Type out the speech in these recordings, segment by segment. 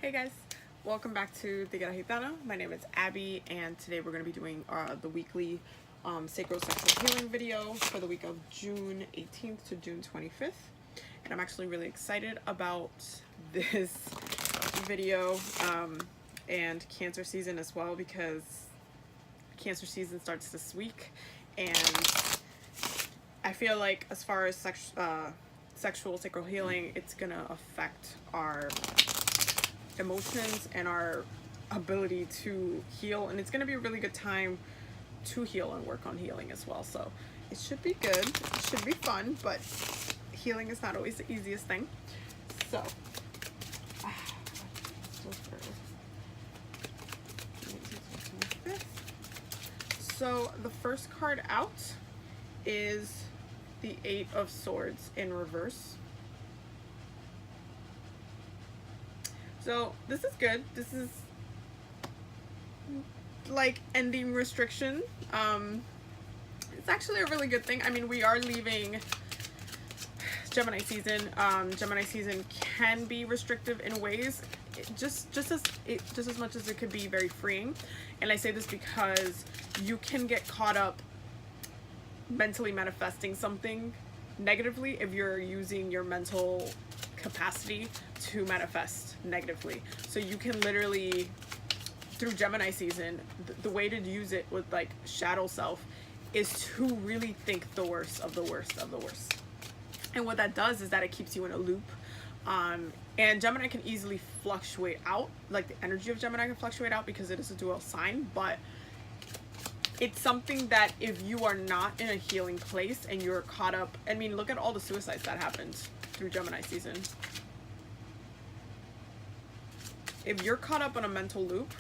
Hey guys, welcome back to Te Gitana. My name is Abby, and today we're going to be doing the weekly sacral sexual healing video for the week of June 18th to June 25th. And I'm actually really excited about this video and cancer season as well, because cancer season starts this week, and I feel like as far as sexual sacral healing, it's going to affect our emotions and our ability to heal, and it's going to be a really good time to heal and work on healing as well. So it should be good, it should be fun, but healing is not always the easiest thing. So the first card out is the Eight of Swords in reverse. So this is good. This is like ending restriction. It's actually a really good thing. I mean, we are leaving Gemini season. Gemini season can be restrictive in ways, just as much as it could be very freeing. And I say this because you can get caught up mentally manifesting something negatively if you're using your mental capacity to manifest negatively. So you can literally, through Gemini season, the way to use it with like shadow self is to really think the worst of the worst of the worst. And what that does is that it keeps you in a loop. And Gemini can easily fluctuate out, like the energy of Gemini can fluctuate out because it is a dual sign, but it's something that if you are not in a healing place and you're caught up, I mean, look at all the suicides that happened through Gemini season. If you're caught up in a mental loop,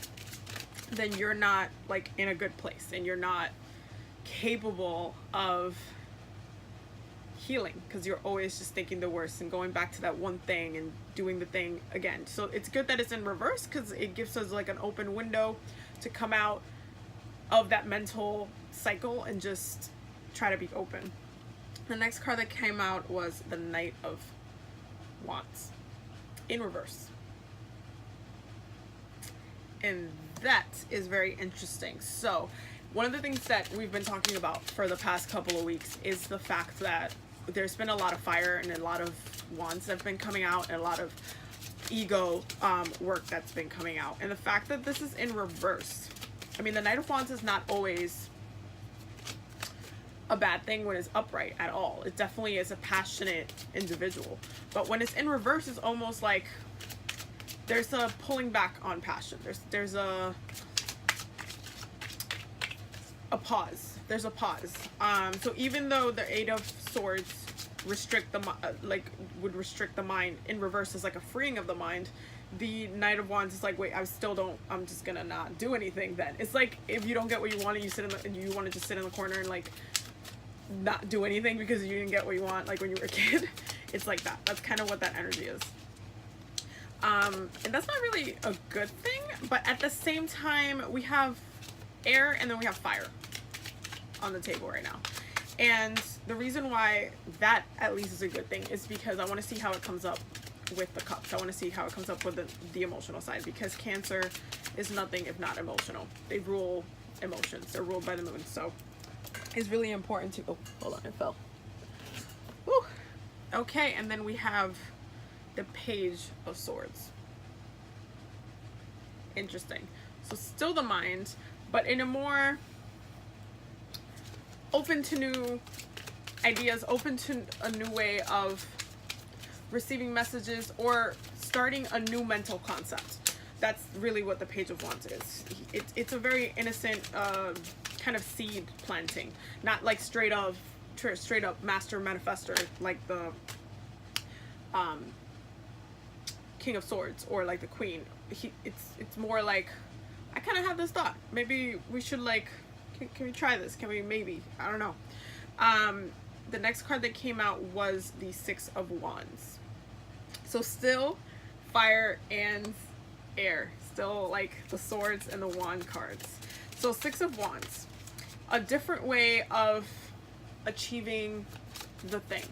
then you're not like in a good place, and you're not capable of healing because you're always just thinking the worst and going back to that one thing and doing the thing again. So it's good that it's in reverse because it gives us like an open window to come out of that mental cycle and just try to be open. The next card that came out was the Knight of Wands in reverse. And that is very interesting. So one of the things that we've been talking about for the past couple of weeks is the fact that there's been a lot of fire and a lot of wands that have been coming out, and a lot of ego work that's been coming out. And the fact that this is in reverse, I mean, the Knight of Wands is not always a bad thing when it's upright at all. It definitely is a passionate individual. But when it's in reverse, it's almost like there's a pulling back on passion. There's a pause. There's a pause. So even though the Eight of Swords restrict the would restrict the mind, in reverse is like a freeing of the mind, the Knight of Wands is like, wait, I'm just gonna not do anything then. It's like if you don't get what you want and you want to just sit in the corner and like not do anything because you didn't get what you want, like when you were a kid. It's like that. That's kind of what that energy is. And that's not really a good thing, but at the same time, we have air and then we have fire on the table right now. And the reason why that at least is a good thing is because I want to see how it comes up with the cups. I want to see how it comes up with the emotional side, because Cancer is nothing if not emotional. They rule emotions. They're ruled by the moon. So it's really important to, oh, hold on, it fell. Woo. Okay, and then we have the Page of Swords. Interesting. So still the mind, but in a more open to new ideas, open to a new way of receiving messages or starting a new mental concept. That's really what the Page of Wands is. It's a very innocent kind of seed planting, not like straight up master manifestor like the King of Swords or like the Queen. It's more like, I kind of have this thought, maybe we should like, can we try this? Can we maybe? I don't know. The next card that came out was the Six of Wands. So still fire and air, still like the swords and the wand cards. So Six of Wands, a different way of achieving the thing.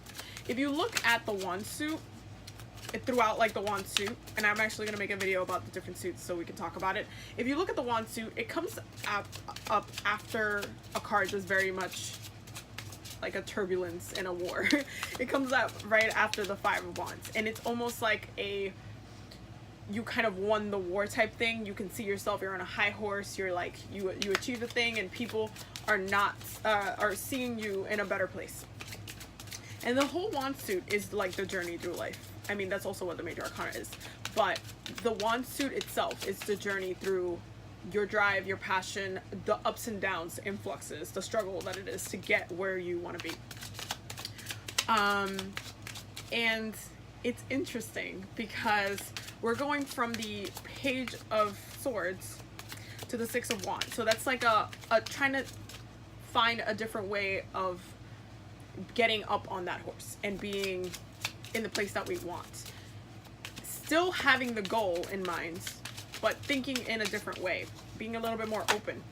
If you look at the wand suit, throughout like the wand suit, and I'm actually going to make a video about the different suits so we can talk about it. If you look at the wand suit, it comes up after a card that's very much like a turbulence in a war. It comes up right after the Five of Wands, and it's almost like you kind of won the war type thing. You can see yourself, you're on a high horse, you're like, you achieve the thing, and people are not are seeing you in a better place. And the whole wand suit is like the journey through life. I mean, that's also what the major arcana is, but the wand suit itself is the journey through your drive, your passion, the ups and downs, influxes, the struggle that it is to get where you want to be. And it's interesting because we're going from the Page of Swords to the Six of Wands. So that's like a trying to find a different way of getting up on that horse and being in the place that we want. Still having the goal in mind, but thinking in a different way, being a little bit more open.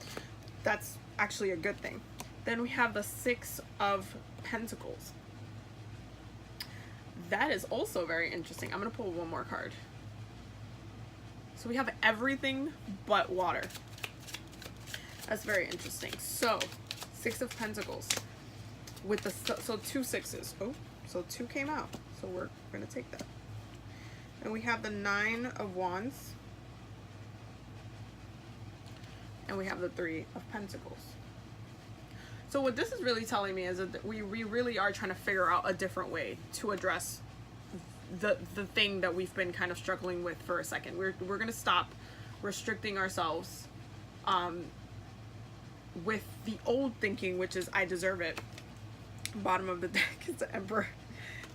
That's actually a good thing. Then we have the Six of Pentacles. That is also very interesting. I'm going to pull one more card. So we have everything but water. That's very interesting. So, Six of Pentacles with the, so two sixes. Oh, so two came out. So we're going to take that. And we have the Nine of Wands. And we have the Three of Pentacles. So what this is really telling me is that we really are trying to figure out a different way to address the thing that we've been kind of struggling with for a second. We're going to stop restricting ourselves with the old thinking, which is I deserve it. Bottom of the deck is the Emperor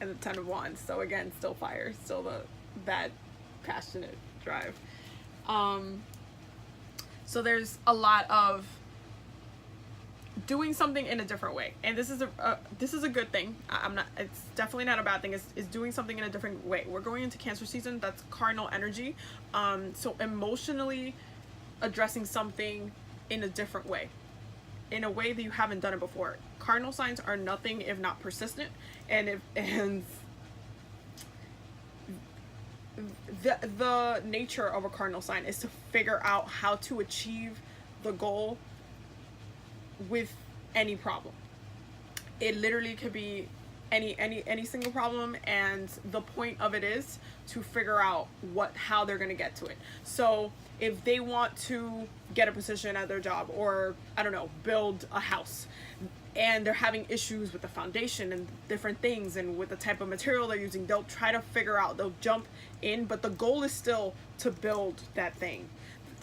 and the Ten of Wands. So again, still fire, still that passionate drive. So there's a lot of doing something in a different way, and this is a good thing. It's definitely not a bad thing. Is doing something in a different way. We're going into Cancer season. That's cardinal energy. So emotionally addressing something in a different way, in a way that you haven't done it before. Cardinal signs are nothing if not persistent, and the nature of a cardinal sign is to figure out how to achieve the goal with any problem. It literally could be any single problem, and the point of it is to figure out how they're going to get to it. So if they want to get a position at their job, or I don't know, build a house, and they're having issues with the foundation and different things and with the type of material they're using, they'll try to figure out, they'll jump in, but the goal is still to build that thing.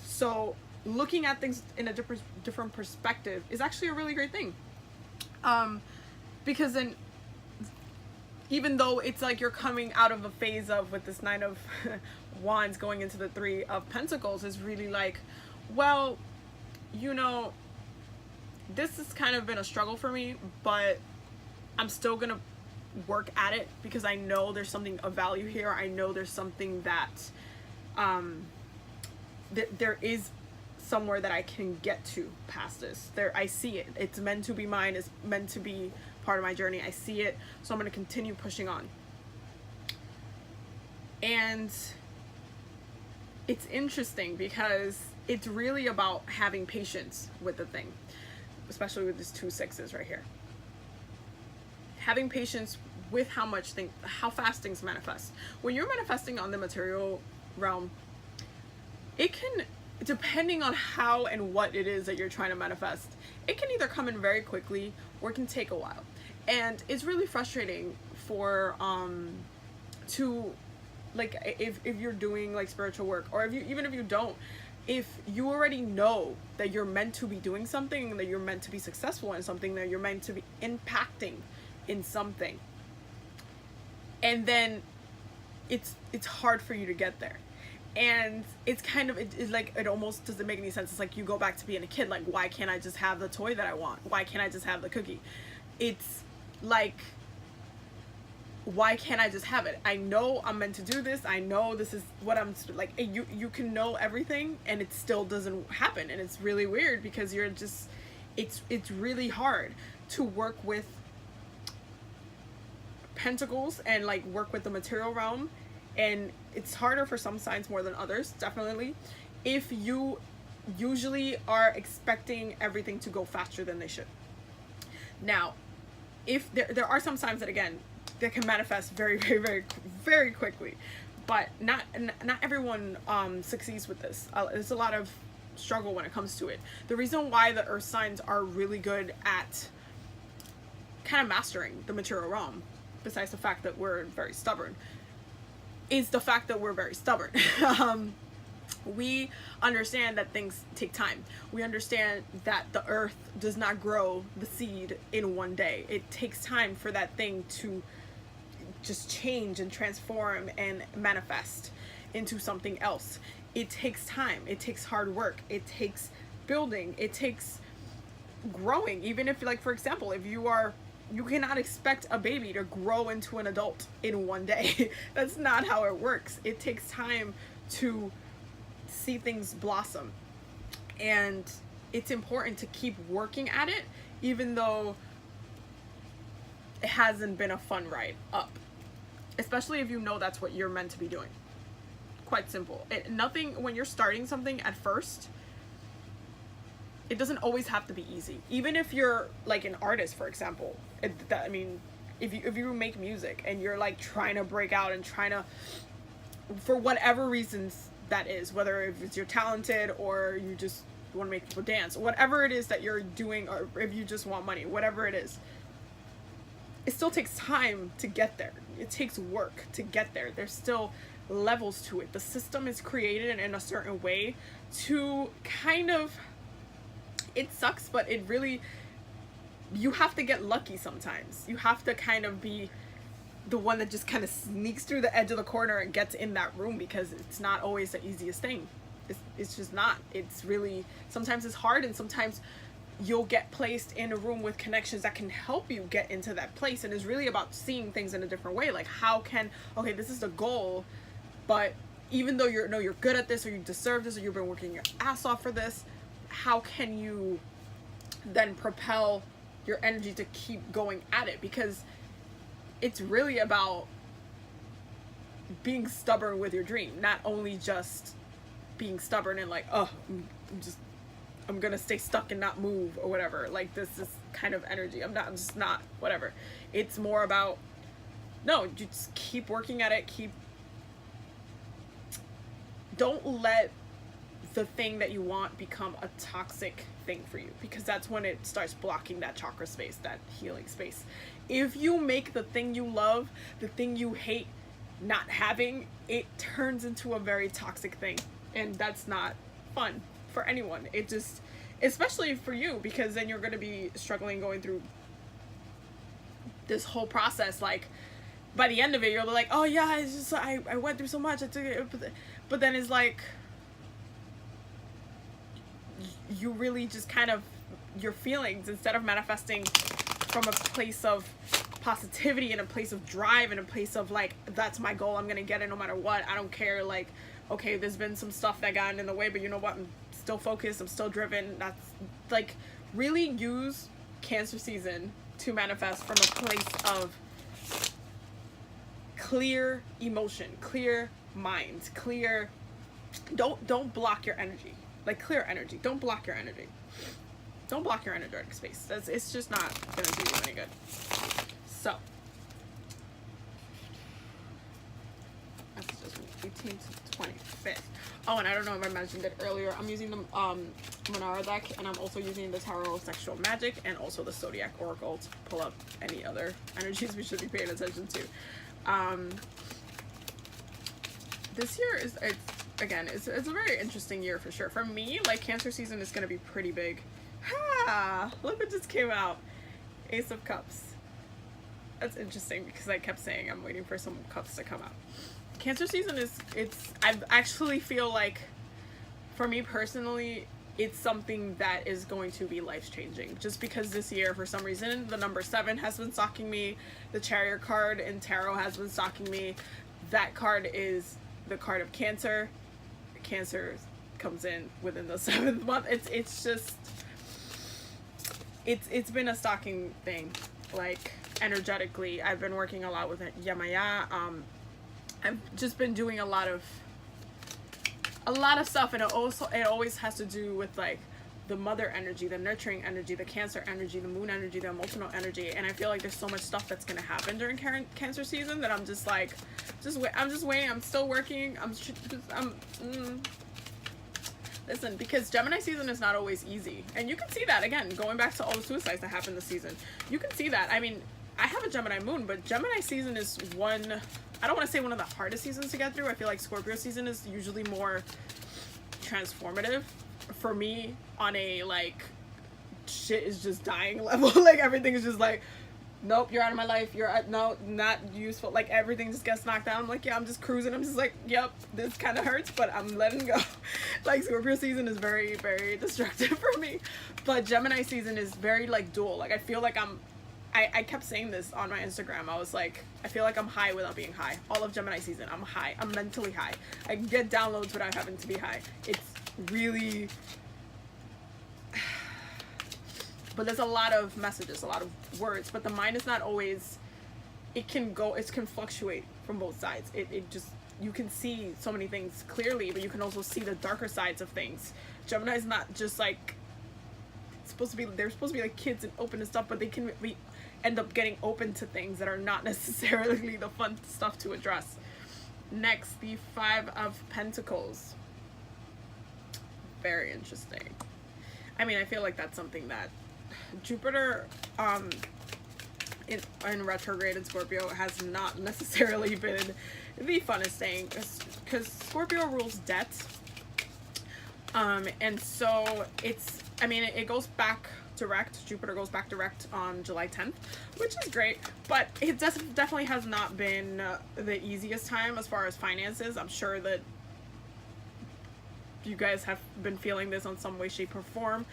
So looking at things in a different perspective is actually a really great thing. Because then, even though it's like you're coming out of a phase of, with this Nine of Wands going into the Three of Pentacles, is really like, well, you know, this has kind of been a struggle for me, but I'm still gonna work at it because I know there's something of value here. I know there's something that there is somewhere that I can get to past this. I see it. It's meant to be mine. It's meant to be part of my journey. I see it. So I'm going to continue pushing on. And it's interesting because it's really about having patience with the thing, especially with these two sixes right here. Having patience with how fast things manifest. When you're manifesting on the material realm, it can, depending on how and what it is that you're trying to manifest, it can either come in very quickly or it can take a while. And it's really frustrating for to, like, if you're doing like spiritual work, or even if you don't, if you already know that you're meant to be doing something, that you're meant to be successful in something, that you're meant to be impacting in something, and then it's hard for you to get there. And it's kind of, it's like, it almost doesn't make any sense. It's like you go back to being a kid, like, why can't I just have the toy that I want? Why can't I just have the cookie? It's like, why can't I just have it? I know I'm meant to do this. I know this is what I'm like. You can know everything and it still doesn't happen. And it's really weird because you're just, it's really hard to work with pentacles and like work with the material realm And it's harder for some signs more than others, definitely, if you usually are expecting everything to go faster than they should. Now, if there are some signs that, again, that can manifest very, very, very, very quickly, but not everyone succeeds with this. There's a lot of struggle when it comes to it. The reason why the earth signs are really good at kind of mastering the material realm, besides the fact that we're very stubborn, is the fact that we're very stubborn. We understand that things take time. We understand that the earth does not grow the seed in one day. It takes time for that thing to just change and transform and manifest into something else. It takes time. It takes hard work. It takes building. It takes growing. Even if, like, for example, if you cannot expect a baby to grow into an adult in one day. That's not how it works. It takes time to see things blossom. And it's important to keep working at it, even though it hasn't been a fun ride up. Especially if you know that's what you're meant to be doing. Quite simple. When you're starting something at first, it doesn't always have to be easy. Even if you're like an artist, for example, if you make music and you're like trying to break out and trying to, for whatever reasons that is, whether if it's you're talented or you just want to make people dance, whatever it is that you're doing, or if you just want money, whatever it is, it still takes time to get there. It takes work to get there. There's still levels to it. The system is created in a certain way to kind of, it sucks, but it really, you have to get lucky sometimes. You have to kind of be the one that just kind of sneaks through the edge of the corner and gets in that room, because it's not always the easiest thing. It's just not. It's really, sometimes it's hard, and sometimes you'll get placed in a room with connections that can help you get into that place. And it's really about seeing things in a different way. Like, okay, this is the goal, but even though you're good at this, or you deserve this, or you've been working your ass off for this, how can you then propel your energy to keep going at it? Because it's really about being stubborn with your dream, not only just being stubborn and like, oh, I'm gonna stay stuck and not move or whatever. Like, this is kind of energy. I'm just not, whatever. It's more about, no, you just keep working at it. Don't let the thing that you want become a toxic thing for you, because that's when it starts blocking that chakra space, that healing space. If you make the thing you love, the thing you hate not having, it turns into a very toxic thing, and that's not fun for anyone. It just, especially for you, because then you're going to be struggling going through this whole process. Like, by the end of it, you're like, oh yeah, it's just, I went through so much, but then it's like, you really just kind of, your feelings, instead of manifesting from a place of positivity and a place of drive and a place of like, that's my goal, I'm gonna get it no matter what, I don't care, like, okay, there's been some stuff that got in the way, but you know what, I'm still focused, I'm still driven. That's like, really use Cancer season to manifest from a place of clear emotion, clear mind, clear, don't block your energy. Like, clear energy. Don't block your energy. Don't block your energetic space. It's just not gonna do you any good. So, that's just 18th to 25th. Oh, and I don't know if I mentioned it earlier. I'm using the Monara deck, and I'm also using the Tarot of Sexual Magic, and also the Zodiac Oracle to pull up any other energies we should be paying attention to. This year is, it's a very interesting year for sure. For me, like, Cancer season is going to be pretty big. Look what just came out. Ace of Cups. That's interesting, because I kept saying I'm waiting for some cups to come out. Cancer season I actually feel like, for me personally, it's something that is going to be life-changing. Just because this year, for some reason, the number 7 has been stalking me. The Chariot card in Tarot has been stalking me. That card is the card of Cancer. Cancer comes in within the 7th month. It's been a stalking thing. Like, energetically, I've been working a lot with Yamaya, I've just been doing a lot of stuff, and it always has to do with like the mother energy, the nurturing energy, the Cancer energy, the moon energy, the emotional energy. And I feel like there's so much stuff that's gonna happen during Cancer season that I'm just like, I'm just waiting. I'm still working. Listen, because Gemini season is not always easy, and you can see that again going back to all the suicides that happened this season. You can see that. I mean, I have a Gemini moon, but Gemini season is one, I don't want to say one of the hardest seasons to get through. I feel like Scorpio season is usually more transformative for me on a like shit is just dying level. Like everything is just like, nope, you're out of my life, you're no, not useful, like everything just gets knocked down. I'm like, yeah, I'm just cruising, I'm just like, yep, this kind of hurts, but I'm letting go. Like Scorpio season is very, very destructive for me, but Gemini season is very like dual. Like I feel like I kept saying this on my Instagram. I was like, I feel like I'm high without being high. All of Gemini season, I'm high. I'm mentally high. I can get downloads without having to be high. It's really... But there's a lot of messages, a lot of words, but the mind is not always... It can fluctuate from both sides. It just... You can see so many things clearly, but you can also see the darker sides of things. Gemini is not just like... They're supposed to be like kids and open and stuff, but they can end up getting open to things that are not necessarily the fun stuff to address. Next, the Five of Pentacles. Very interesting. I mean, I feel like that's something that Jupiter in retrograde in Scorpio has not necessarily been the funnest thing, because Scorpio rules debt. And so it's, I mean, it goes back direct. Jupiter goes back direct on July 10th, which is great, but it definitely has not been the easiest time as far as finances. I'm sure that you guys have been feeling this on some way, shape, or form,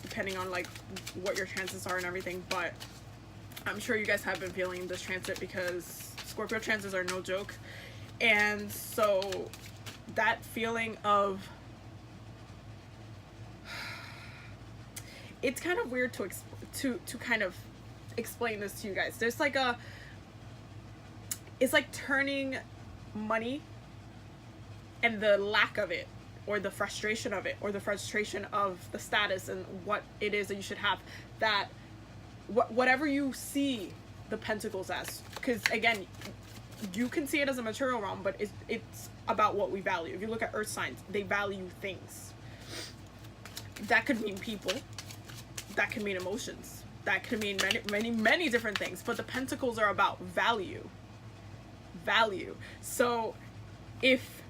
depending on like what your chances are and everything, but I'm sure you guys have been feeling this transit because Scorpio transits are no joke. And so that feeling of, it's kind of weird to kind of explain this to you guys. There's like it's like turning money and the lack of it, or the frustration of it, or the frustration of the status and what it is that you should have, that whatever you see the Pentacles as, because again, you can see it as a material realm, but it's about what we value. If you look at earth signs, they value things. That could mean people, that could mean emotions, that could mean many different things, but the Pentacles are about value. So if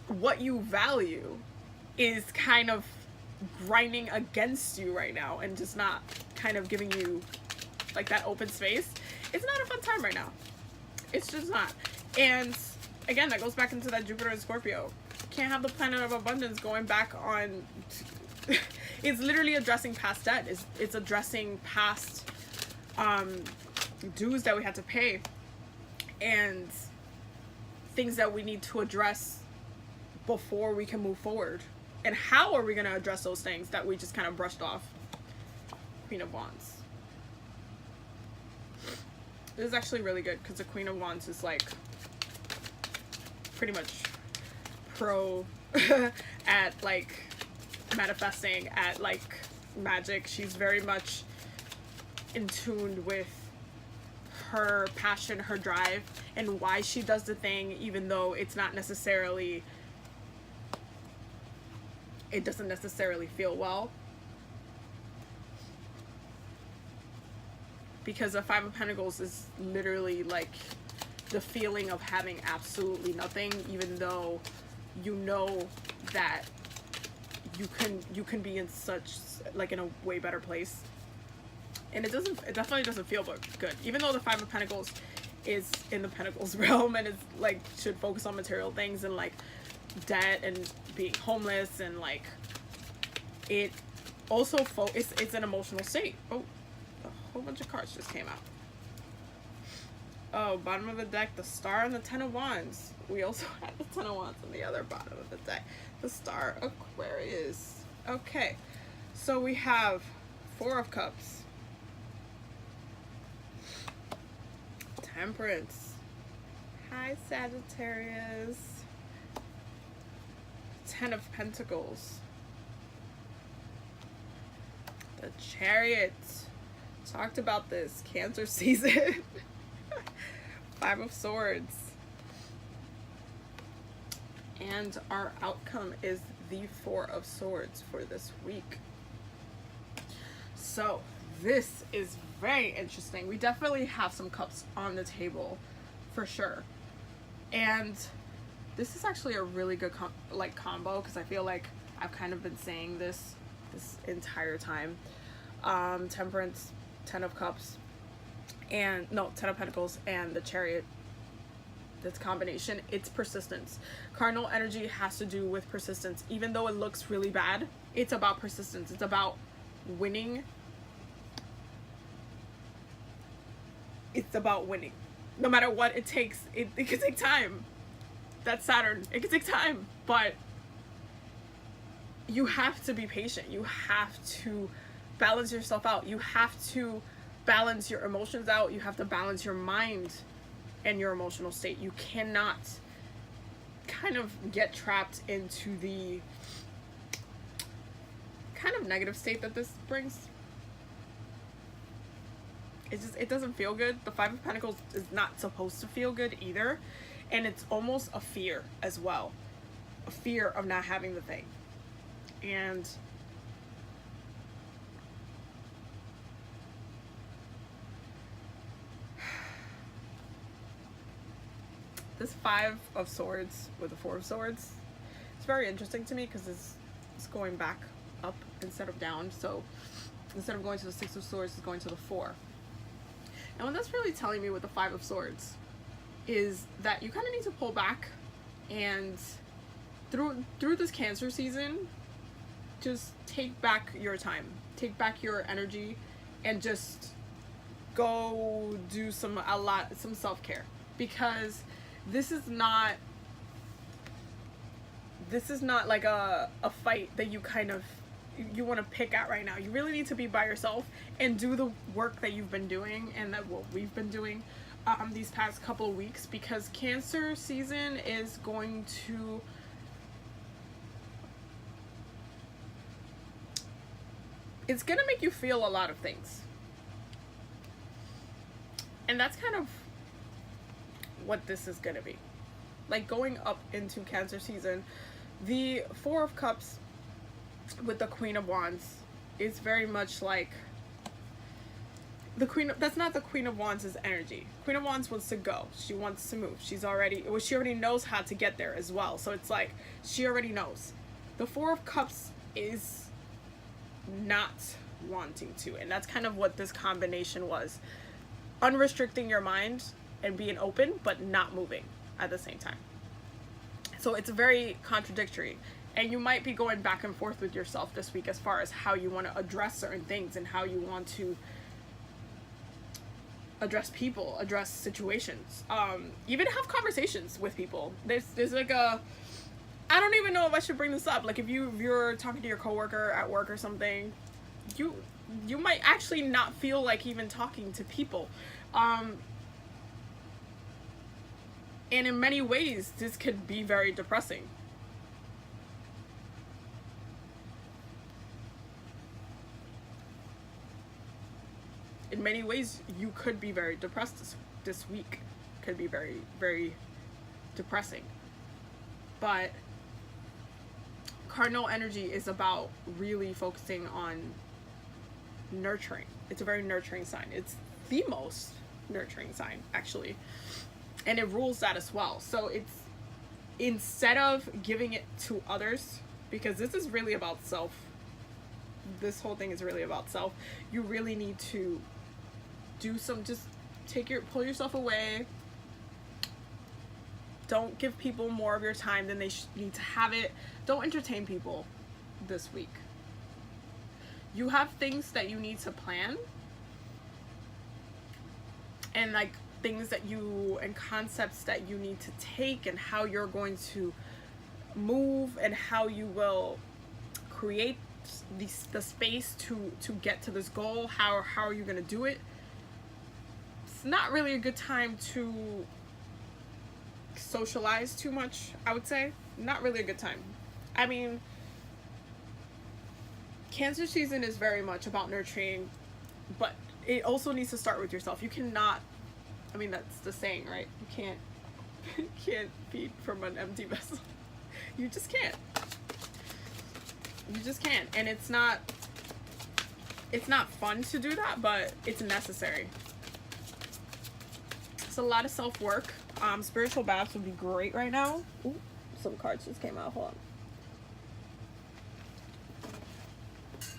what you value is kind of grinding against you right now and just not kind of giving you like that open space, it's not a fun time right now. It's just not. And again, that goes back into that Jupiter and Scorpio. Can't have the planet of abundance going back on. It's literally addressing past debt. It's addressing past dues that we had to pay and things that we need to address before we can move forward. And how are we going to address those things that we just kind of brushed off? Queen of Wands. This is actually really good because the Queen of Wands is like pretty much pro at like manifesting, at like magic. She's very much in tune with her passion, her drive, and why she does the thing, even though it's not necessarily, it doesn't necessarily feel well. Because the Five of Pentacles is literally like the feeling of having absolutely nothing, even though you know that you can be in such, like, in a way better place. And it definitely doesn't feel good, even though the Five of Pentacles is in the Pentacles realm and it's like should focus on material things and like debt and being homeless, and like it also it's an emotional state. Oh, a whole bunch of cards just came out. Oh, bottom of the deck, the Star and the Ten of Wands. We also had the Ten of Wands on the other bottom of the deck. The Star, Aquarius. Okay, so we have Four of Cups, Temperance, Hi, Sagittarius. 10 of Pentacles. The Chariot. Talked about this. Cancer season. 5 of Swords. And our outcome is the 4 of Swords for this week. So this is very interesting. We definitely have some cups on the table for sure. And this is actually a really good combo, because I feel like I've kind of been saying this entire time. Temperance, 10 of Cups, and no, 10 of Pentacles, and the Chariot. This combination, it's persistence. Cardinal energy has to do with persistence. Even though it looks really bad, it's about persistence. It's about winning. It's about winning. No matter what it takes. It can take time. That's Saturn. It can take time. But you have to be patient. You have to balance yourself out. You have to balance your emotions out. You have to balance your mind and your emotional state. You cannot kind of get trapped into the kind of negative state that this brings. It doesn't feel good. The 5 of Pentacles is not supposed to feel good either. And it's almost a fear as well. A fear of not having the thing. And this 5 of Swords with the 4 of Swords, it's very interesting to me because it's going back up instead of down. So instead of going to the 6 of Swords, it's going to the 4. And what that's really telling me with the 5 of Swords is that you kind of need to pull back, and through this Cancer season, just take back your time, take back your energy, and just go do some self-care, because this is not like a fight that you kind of want to pick at right now. You really need to be by yourself and do the work that you've been doing, and that what we've been doing these past couple of weeks, because Cancer season is going to it's gonna make you feel a lot of things, and that's kind of what this is gonna be like going up into Cancer season. The 4 of Cups with the Queen of Wands is very much like the Queen. That's not the Queen of Wands' energy. Queen of Wands wants to go. She wants to move. She already knows how to get there as well. So it's like she already knows. The 4 of Cups is not wanting to, and that's kind of what this combination was. Unrestricting your mind and being open, but not moving at the same time. So it's very contradictory. And you might be going back and forth with yourself this week as far as how you want to address certain things and how you want to address people, address situations, even have conversations with people. There's like a, I don't even know if I should bring this up. Like if you're talking to your coworker at work or something, you might actually not feel like even talking to people. And in many ways, this could be very depressing. In many ways, you could be very depressed this week. Could be very, very depressing. But cardinal energy is about really focusing on nurturing. It's a very nurturing sign. It's the most nurturing sign, actually. And it rules that as well. So it's, instead of giving it to others, because this is really about self, this whole thing is really about self, you really need to do some, just pull yourself away. Don't give people more of your time than they need to have it. Don't entertain people this week. You have things that you need to plan, and like things that and concepts that you need to take, and how you're going to move, and how you will create the space to get to this goal. How are you going to do it? It's not really a good time to socialize too much, I would say. Not really a good time. I mean, Cancer season is very much about nurturing, but it also needs to start with yourself. You cannot, I mean, that's the saying, right? You can't feed from an empty vessel. You just can't. You just can't. And it's not fun to do that, but it's necessary. It's a lot of self-work. Spiritual baths would be great right now. Ooh, some cards just came out. Hold on.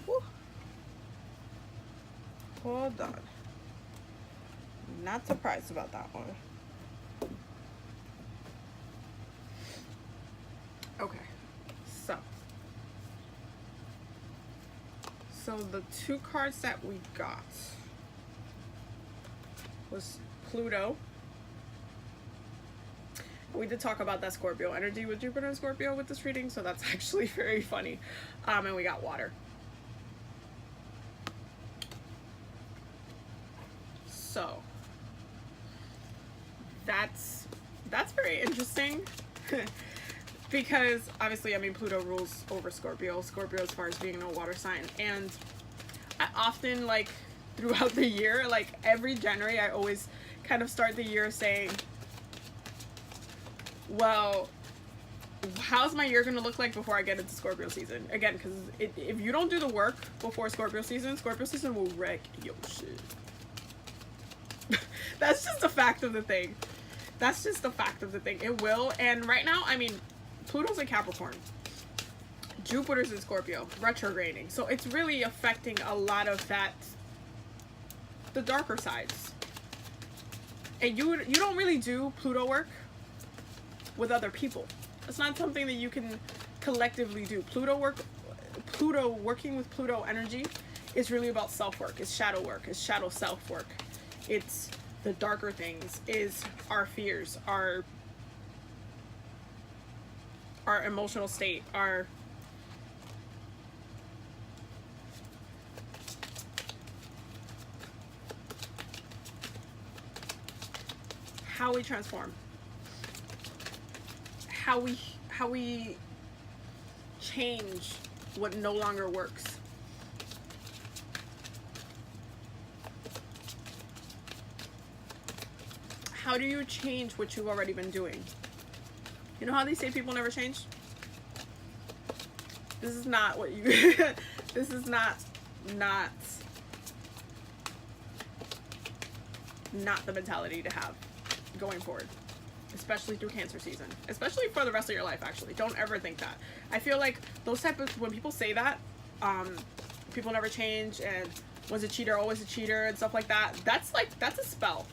Woo. Hold on. Not surprised about that one. Okay, so the two cards that we got was Pluto. We did talk about that Scorpio energy with Jupiter and Scorpio with this reading, so that's actually very funny. And we got water. So that's very interesting. Because obviously, I mean, Pluto rules over Scorpio. Scorpio as far as being a water sign. And I often, like, throughout the year, like every January, I always kind of start the year saying, well, how's my year going to look like before I get into Scorpio season? Again, because if you don't do the work before Scorpio season will wreck your shit. That's just a fact of the thing. That's just a fact of the thing. It will. And right now, I mean, Pluto's in Capricorn. Jupiter's in Scorpio, retrograding. So it's really affecting a lot of that, the darker sides. And you don't really do Pluto work with other people. It's not something that you can collectively do. Working with Pluto energy is really about self-work. It's shadow work. It's shadow self-work. It's the darker things, is our fears, our emotional state, how we transform, how we change what no longer works. How do you change what you've already been doing? You know how they say people never change? This is not what you this is not the mentality to have going forward, especially through Cancer season, especially for the rest of your life. Actually, don't ever think that. I feel like those type of, when people say that, people never change and was a cheater always a cheater and stuff like that, that's a spell.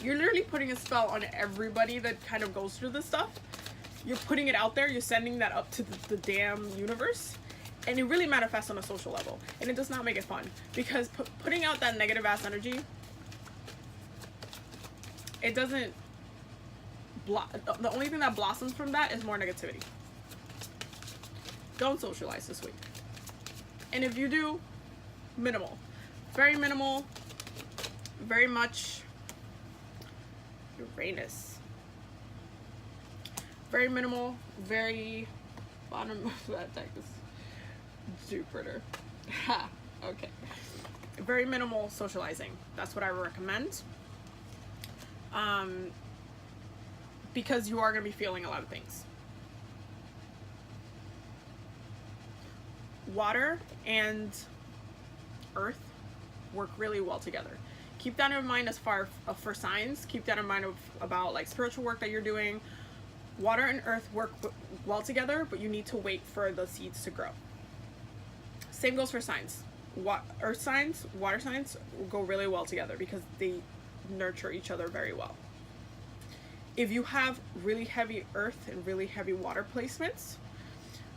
You're literally putting a spell on everybody that kind of goes through this stuff. You're putting it out there. You're sending that up to the damn universe. And it really manifests on a social level. And it does not make it fun. Because putting out that negative ass energy, it doesn't... The only thing that blossoms from that is more negativity. Don't socialize this week. And if you do, minimal. Very minimal. Very much... Uranus. Very minimal, very bottom of that deck is Jupiter. Ha, okay. Very minimal socializing. That's what I recommend. Because you are going to be feeling a lot of things. Water and earth work really well together. Keep that in mind as far for signs. Keep that in mind about like spiritual work that you're doing. Water and earth work well together, but you need to wait for the seeds to grow. Same goes for signs. Earth signs, water signs will go really well together because they nurture each other very well. If you have really heavy earth and really heavy water placements,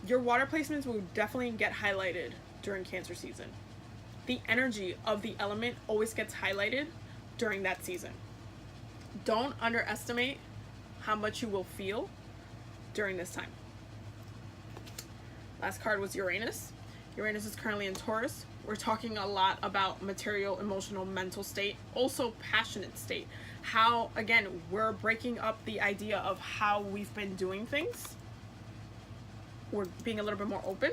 your water placements will definitely get highlighted during Cancer season. The energy of the element always gets highlighted during that season. Don't underestimate how much you will feel during this time. Last card was Uranus. Uranus is currently in Taurus. We're talking a lot about material, emotional, mental state, also passionate state. How, again, we're breaking up the idea of how we've been doing things. We're being a little bit more open.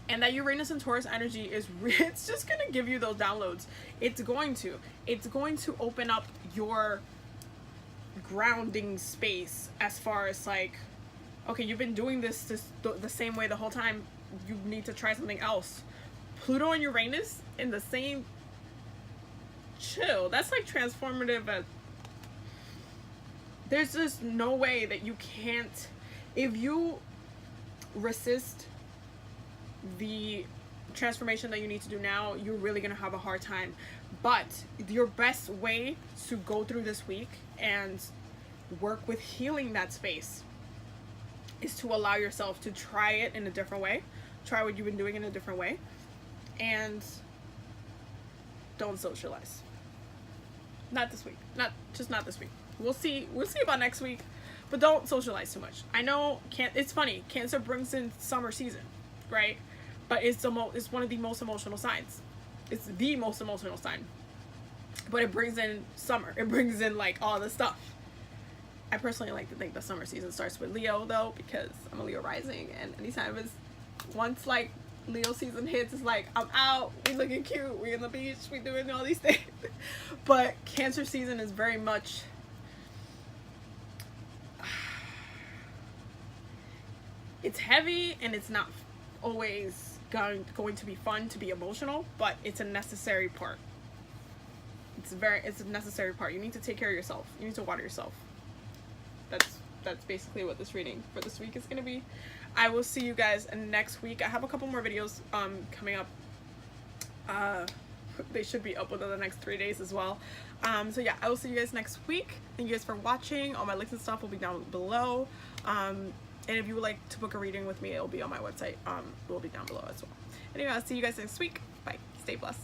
And that Uranus and Taurus energy is, it's just going to give you those downloads. It's going to open up your grounding space as far as like, okay, you've been doing this the same way the whole time. You need to try something else. Pluto and Uranus in the same chill. That's like transformative. There's just no way that you can't, if you resist the transformation that you need to do now, you're really gonna have a hard time. But your best way to go through this week and work with healing that space is to allow yourself to try it in a different way, try what you've been doing in a different way, and don't socialize. Not this week. Not this week. We'll see about next week, but don't socialize too much. I know it's funny, Cancer brings in summer season, right? But it's one of the most emotional signs. It's the most emotional sign. But it brings in summer. It brings in like all the stuff. I personally like to think the summer season starts with Leo though, because I'm a Leo rising, and anytime once like Leo season hits, it's like I'm out, we looking cute, we in the beach, we doing all these things. But Cancer season is very much it's heavy, and it's not always going to be fun to be emotional, but it's a necessary part. It's a necessary part. You need to take care of yourself. You need to water yourself. That's basically what this reading for this week is going to be. I will see you guys next week. I have a couple more videos coming up. They should be up within the next 3 days as well. So yeah, I will see you guys next week. Thank you guys for watching. All my links and stuff will be down below. And if you would like to book a reading with me, it'll be on my website. It will be down below as well. Anyway, I'll see you guys next week. Bye. Stay blessed.